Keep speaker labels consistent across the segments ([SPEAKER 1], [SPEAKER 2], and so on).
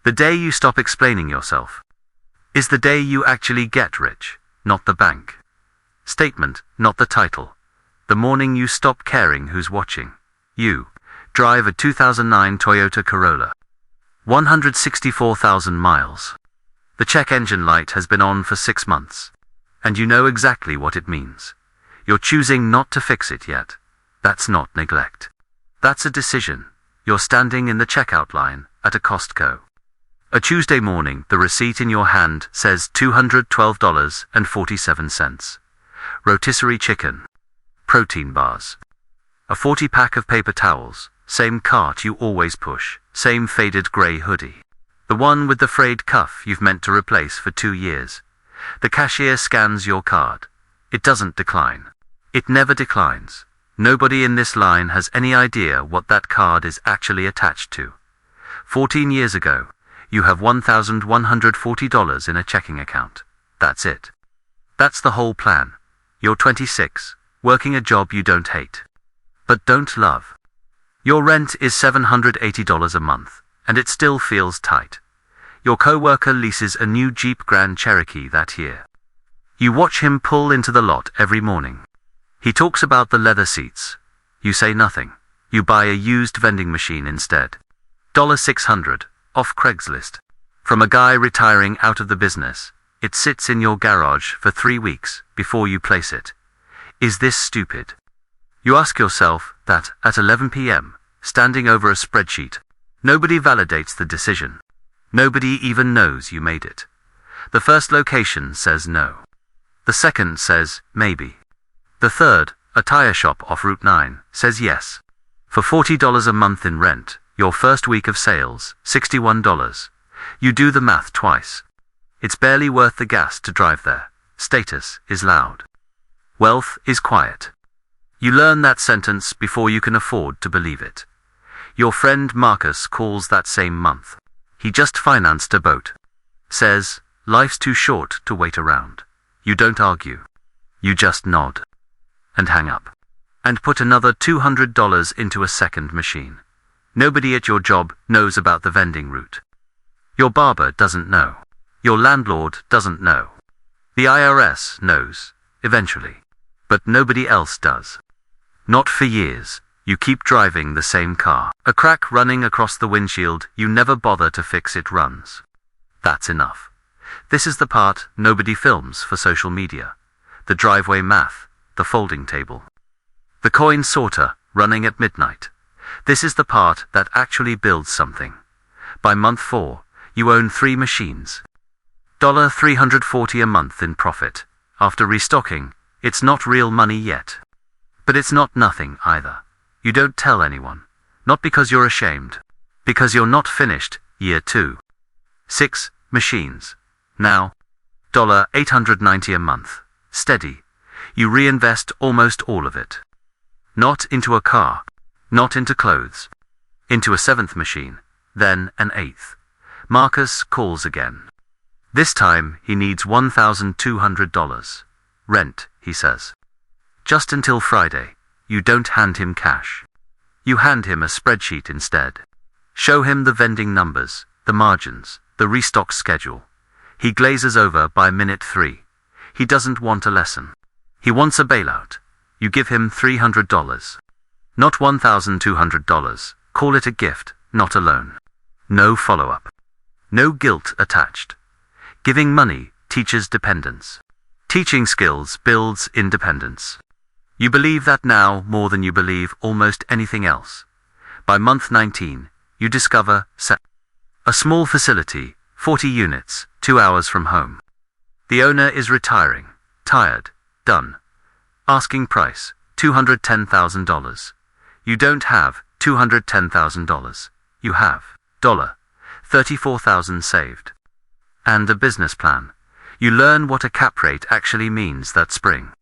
[SPEAKER 1] The day you stop explaining yourself is the day you actually get rich, not the bank statement, not the title. The morning you stop caring who's watching. You drive a 2009 Toyota Corolla. 164,000 miles. The check engine light has been on for 6 months. And you know exactly what it means. You're choosing not to fix it yet. That's not neglect. That's a decision. You're standing in the checkout line at a Costco. A Tuesday morning, the receipt in your hand says $212.47. Rotisserie chicken. Protein bars. A 40-pack of paper towels. Same cart you always push. Same faded grey hoodie. The one with the frayed cuff you've meant to replace for 2 years. The cashier scans your card. It doesn't decline. It never declines. Nobody in this line has any idea what that card is actually attached to. 14 years ago, you have $1,140 in a checking account. That's it. That's the whole plan. You're 26, working a job you don't hate, but don't love. Your rent is $780 a month, and it still feels tight. Your co-worker leases a new Jeep Grand Cherokee that year. You watch him pull into the lot every morning. He talks about the leather seats. You say nothing. You buy a used vending machine instead. $600, off Craigslist. From a guy retiring out of the business. It sits in your garage for 3 weeks before you place it. Is this stupid? You ask yourself that at 11 p.m., standing over a spreadsheet. Nobody validates the decision. Nobody even knows you made it. The first location says no. The second says maybe. The third, a tire shop off Route 9, says yes. For $40 a month in rent, your first week of sales, $61. You do the math twice. It's barely worth the gas to drive there. Status is loud. Wealth is quiet. You learn that sentence before you can afford to believe it. Your friend Marcus calls that same month. He just financed a boat. Says, life's too short to wait around. You don't argue. You just nod. And hang up. And put another $200 into a second machine. Nobody at your job knows about the vending route. Your barber doesn't know. Your landlord doesn't know. The IRS knows, eventually. But nobody else does. Not for years. You keep driving the same car. A crack running across the windshield, you never bother to fix it runs. That's enough. This is the part nobody films for social media. The driveway math, the folding table. The coin sorter, running at midnight. This is the part that actually builds something. By month 4, you own 3 machines. $340 a month in profit. After restocking, it's not real money yet. But it's not nothing either. You don't tell anyone. Not because you're ashamed. Because you're not finished, year 2. 6 machines. Now, $890 a month. Steady. You reinvest almost all of it. Not into a car. Not into clothes. Into a 7th machine. Then an 8th. Marcus calls again. This time he needs $1,200. Rent, he says. Just until Friday. You don't hand him cash. You hand him a spreadsheet instead. Show him the vending numbers, the margins, the restock schedule. He glazes over by minute 3. He doesn't want a lesson. He wants a bailout. You give him $300. Not $1,200. Call it a gift, not a loan. No follow-up. No guilt attached. Giving money teaches dependence. Teaching skills builds independence. You believe that now more than you believe almost anything else. By month 19, you discover a small facility, 40 units, 2 hours from home. The owner is retiring, tired, done. Asking price, $210,000. You don't have $210,000. You have $34,000 saved. And a business plan. You learn what a cap rate actually means that spring.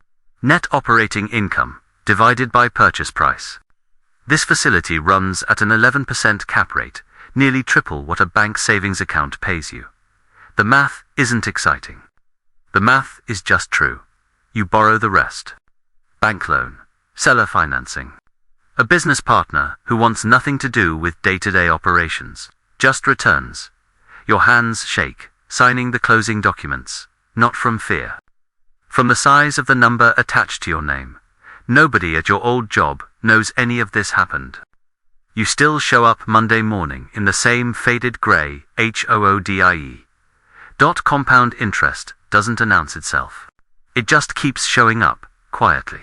[SPEAKER 1] Net operating income, divided by purchase price. This facility runs at an 11% cap rate, nearly triple what a bank savings account pays you. The math isn't exciting. The math is just true. You borrow the rest. Bank loan, seller financing. A business partner who wants nothing to do with day-to-day operations, just returns. Your hands shake, signing the closing documents, not from fear. From the size of the number attached to your name. Nobody at your old job knows any of this happened. You still show up Monday morning in the same faded gray HOODIE. Compound interest doesn't announce itself. It just keeps showing up, quietly.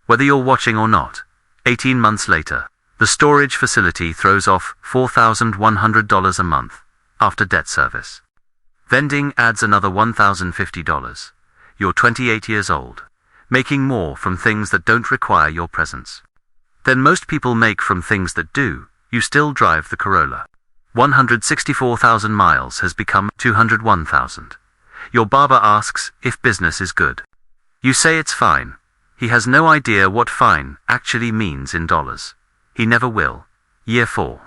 [SPEAKER 1] Whether you're watching or not, 18 months later, the storage facility throws off $4,100 a month, after debt service. Vending adds another $1,050. You're 28 years old, making more from things that don't require your presence than most people make from things that do. You still drive the Corolla. 164,000 miles has become 201,000. Your barber asks if business is good. You say it's fine. He has no idea what fine actually means in dollars. He never will. Year 4.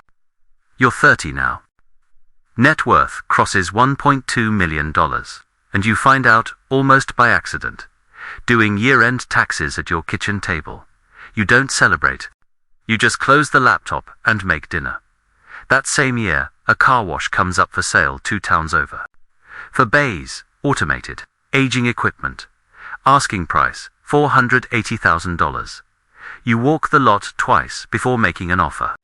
[SPEAKER 1] You're 30 now. Net worth crosses $1.2 million, and you find out, almost by accident, doing year-end taxes at your kitchen table. You don't celebrate. You just close the laptop and make dinner. That same year, a car wash comes up for sale 2 towns over. For bays, automated, aging equipment. Asking price, $480,000. You walk the lot twice before making an offer.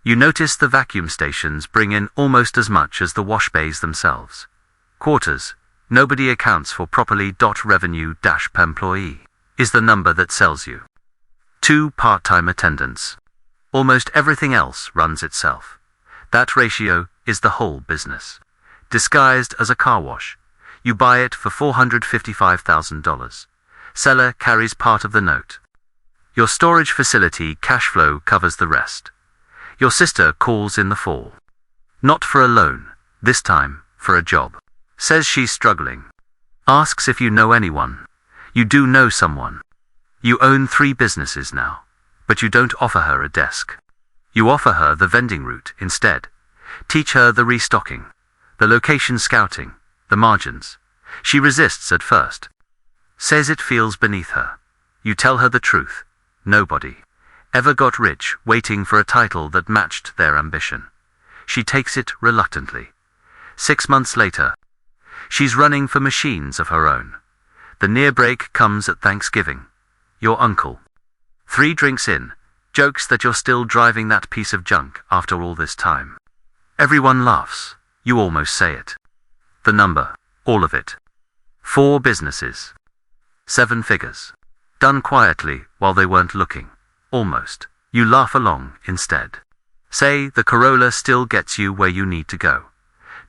[SPEAKER 1] You notice the vacuum stations bring in almost as much as the wash bays themselves. Quarters, nobody accounts for properly. Revenue per employee is the number that sells you. 2 part-time attendants. Almost everything else runs itself. That ratio is the whole business. Disguised as a car wash. You buy it for $455,000. Seller carries part of the note. Your storage facility cash flow covers the rest. Your sister calls in the fall. Not for a loan, this time for a job. Says she's struggling. Asks if you know anyone. You do know someone. You own 3 businesses now, but you don't offer her a desk. You offer her the vending route instead. Teach her the restocking, the location scouting, the margins. She resists at first. Says it feels beneath her. You tell her the truth. Nobody ever got rich waiting for a title that matched their ambition. She takes it reluctantly. 6 months later, she's running for machines of her own. The near break comes at Thanksgiving. Your uncle, 3 drinks in, jokes that you're still driving that piece of junk after all this time. Everyone laughs. You almost say it. The number, all of it. 4 businesses. 7 figures. Done quietly while they weren't looking. Almost. You laugh along instead. Say the Corolla still gets you where you need to go.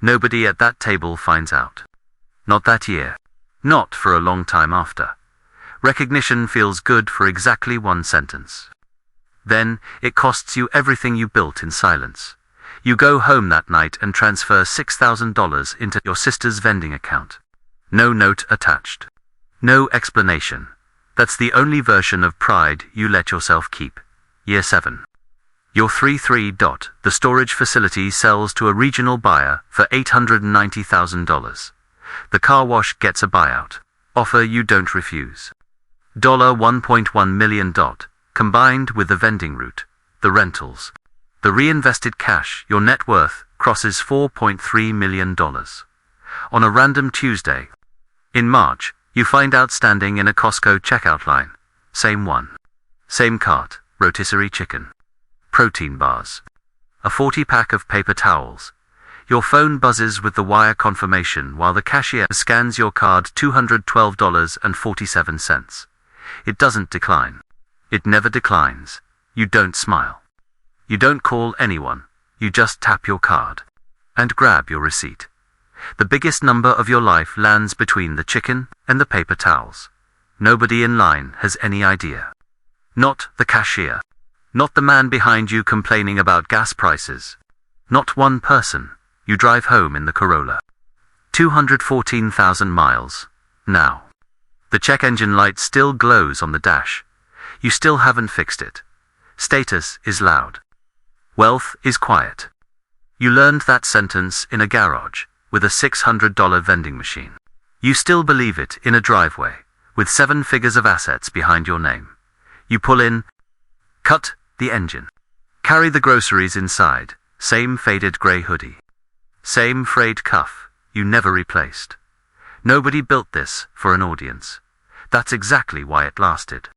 [SPEAKER 1] Nobody at that table finds out. Not that year. Not for a long time after. Recognition feels good for exactly 1 sentence. Then, it costs you everything you built in silence. You go home that night and transfer $6,000 into your sister's vending account. No note attached. No explanation. That's the only version of pride you let yourself keep. Year 7. You're 33. The storage facility sells to a regional buyer for $890,000. The car wash gets a buyout. Offer you don't refuse. $1.1 million, combined with the vending route, the rentals, the reinvested cash. Your net worth crosses $4.3 million. On a random Tuesday. In March, you find out standing in a Costco checkout line. Same one. Same cart, rotisserie chicken. Protein bars. A 40-pack of paper towels. Your phone buzzes with the wire confirmation while the cashier scans your card. $212.47. It doesn't decline. It never declines. You don't smile. You don't call anyone. You just tap your card. And grab your receipt. The biggest number of your life lands between the chicken and the paper towels. Nobody in line has any idea. Not the cashier. Not the man behind you complaining about gas prices. Not one person. You drive home in the Corolla. 214,000 miles. Now. The check engine light still glows on the dash. You still haven't fixed it. Status is loud. Wealth is quiet. You learned that sentence in a garage with a $600 vending machine. You still believe it in a driveway with 7 figures of assets behind your name. You pull in, cut the engine, carry the groceries inside, same faded gray hoodie. Same frayed cuff, you never replaced. Nobody built this for an audience. That's exactly why it lasted.